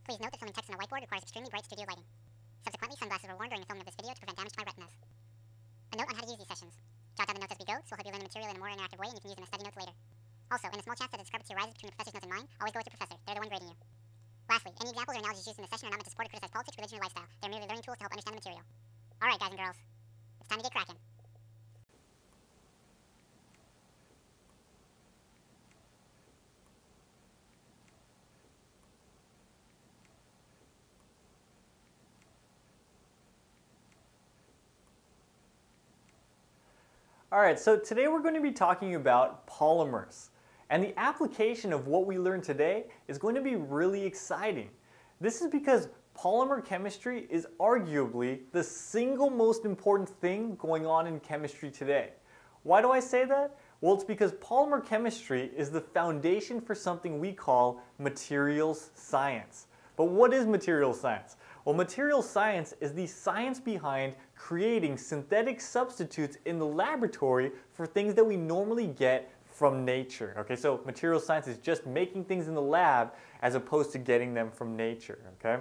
Please note that filming text on a whiteboard requires extremely bright studio lighting. Subsequently, sunglasses were worn during the filming of this video to prevent damage to my retinas. A note on how to use these sessions. Jot down the notes as we go, so we'll help you learn the material in a more interactive way and you can use them as study notes later. Also, in the small chance that a discrepancy arises between the professor's notes and mine, always go with your professor. They're the one grading you. Lastly, any examples or analogies used in this session are not meant to support or criticize politics, religion, or lifestyle. They're merely learning tools to help understand the material. Alright, guys and girls. It's time to get cracking. Alright, so today we're going to be talking about polymers. And the application of what we learned today is going to be really exciting. This is because polymer chemistry is arguably the single most important thing going on in chemistry today. Why do I say that? Well, it's because polymer chemistry is the foundation for something we call materials science. But what is materials science? Well, materials science is the science behind creating synthetic substitutes in the laboratory for things that we normally get from nature. Okay, so materials science is just making things in the lab as opposed to getting them from nature. Okay.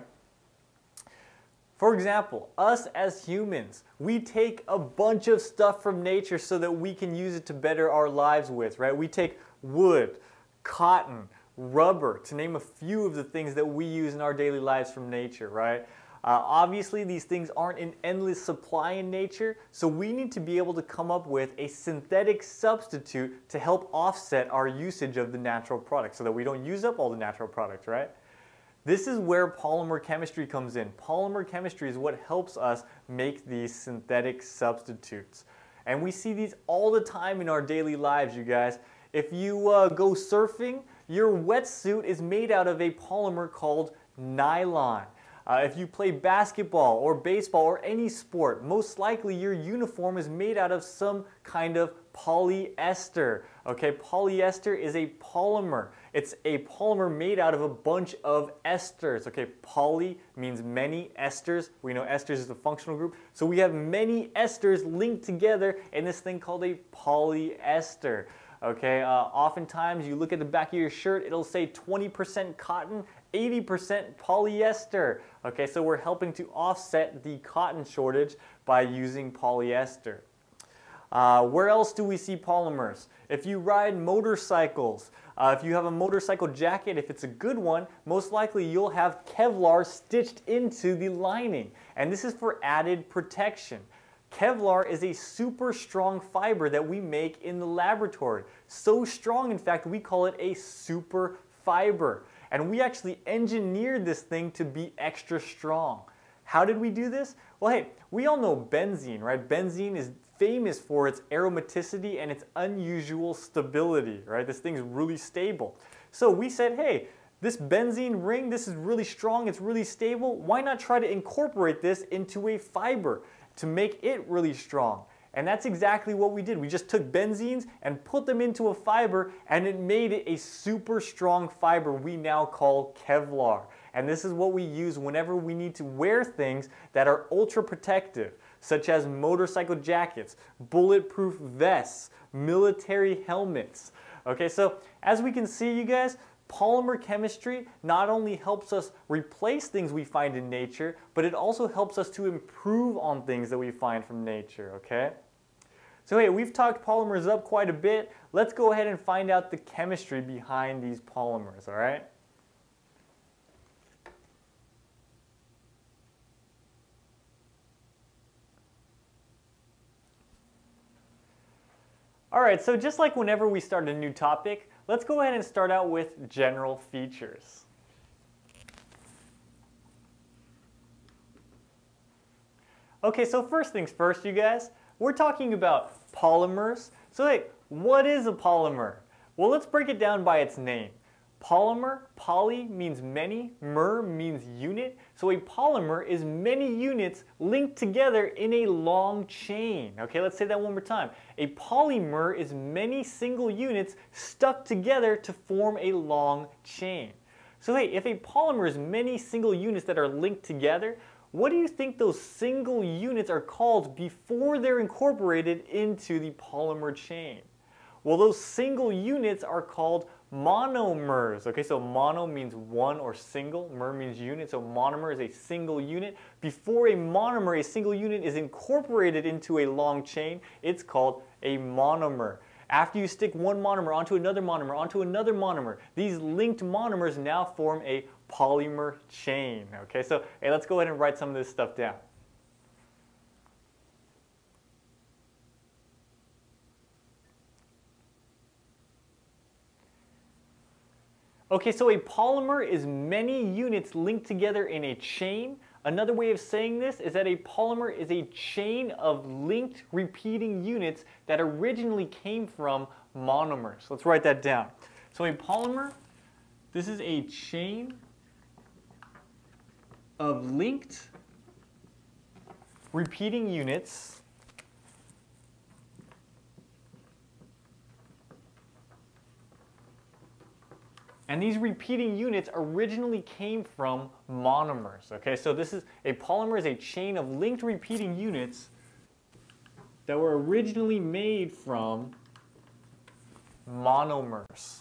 For example, us as humans, we take a bunch of stuff from nature so that we can use it to better our lives with, right? We take wood, cotton, rubber, to name a few of the things that we use in our daily lives from nature, right? Obviously, these things aren't in endless supply in nature, so we need to be able to come up with a synthetic substitute to help offset our usage of the natural product so that we don't use up all the natural products, right? This is where polymer chemistry comes in. Polymer chemistry is what helps us make these synthetic substitutes. And we see these all the time in our daily lives, you guys. If you go surfing, your wetsuit is made out of a polymer called nylon. If you play basketball or baseball or any sport, most likely your uniform is made out of some kind of polyester. Okay, polyester is a polymer. It's a polymer made out of a bunch of esters. Okay, poly means many, esters. We know esters is a functional group. So we have many esters linked together in this thing called a polyester. Okay, oftentimes you look at the back of your shirt, it'll say 20% cotton, 80% polyester. Okay, so we're helping to offset the cotton shortage by using polyester. Where else do we see polymers? If you ride motorcycles, if you have a motorcycle jacket, if it's a good one, most likely you'll have Kevlar stitched into the lining. And this is for added protection. Kevlar is a super strong fiber that we make in the laboratory. So strong, in fact, we call it a super fiber. And we actually engineered this thing to be extra strong. How did we do this? Well, hey, we all know benzene, right? Benzene is famous for its aromaticity and its unusual stability, right? This thing's really stable. So we said, hey, this benzene ring, this is really strong, it's really stable. Why not try to incorporate this into a fiber to make it really strong? And that's exactly what we did. We just took benzenes and put them into a fiber and it made it a super strong fiber we now call Kevlar. And this is what we use whenever we need to wear things that are ultra protective, such as motorcycle jackets, bulletproof vests, military helmets. Okay, so as we can see, you guys, polymer chemistry not only helps us replace things we find in nature, but it also helps us to improve on things that we find from nature, okay? So hey, we've talked polymers up quite a bit. Let's go ahead and find out the chemistry behind these polymers, all right? Alright, so just like whenever we start a new topic, let's go ahead and start out with general features. Okay, so first things first, you guys, we're talking about polymers. So hey, what is a polymer? Well, let's break it down by its name. Polymer, poly means many, mer means unit. So a polymer is many units linked together in a long chain. Okay, let's say that one more time. A polymer is many single units stuck together to form a long chain. So hey, if a polymer is many single units that are linked together, what do you think those single units are called before they're incorporated into the polymer chain? Well, those single units are called monomers. Okay, so mono means one or single, mer means unit, so monomer is a single unit. Before a monomer, a single unit is incorporated into a long chain, it's called a monomer. After you stick one monomer onto another monomer, these linked monomers now form a polymer chain. Okay, so hey, let's go ahead and write some of this stuff down. Okay, so a polymer is many units linked together in a chain. Another way of saying this is that a polymer is a chain of linked repeating units that originally came from monomers. Let's write that down. So a polymer, this is a chain of linked repeating units and these repeating units originally came from monomers. Okay, so this is a polymer is a chain of linked repeating units that were originally made from monomers.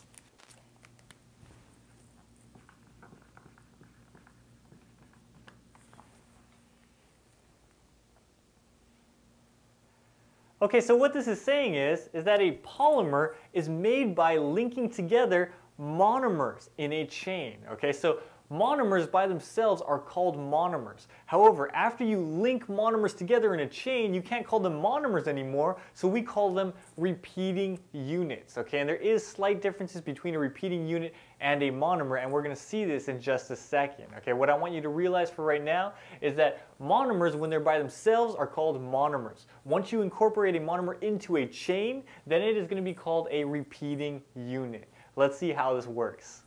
Okay, so what this is saying is that a polymer is made by linking together monomers in a chain. Okay, so monomers by themselves are called monomers. However, after you link monomers together in a chain, you can't call them monomers anymore, so we call them repeating units. Okay, and there is slight differences between a repeating unit and a monomer, and we're going to see this in just a second. Okay, what I want you to realize for right now is that monomers, when they're by themselves, are called monomers. Once you incorporate a monomer into a chain, then it is going to be called a repeating unit. Let's see how this works.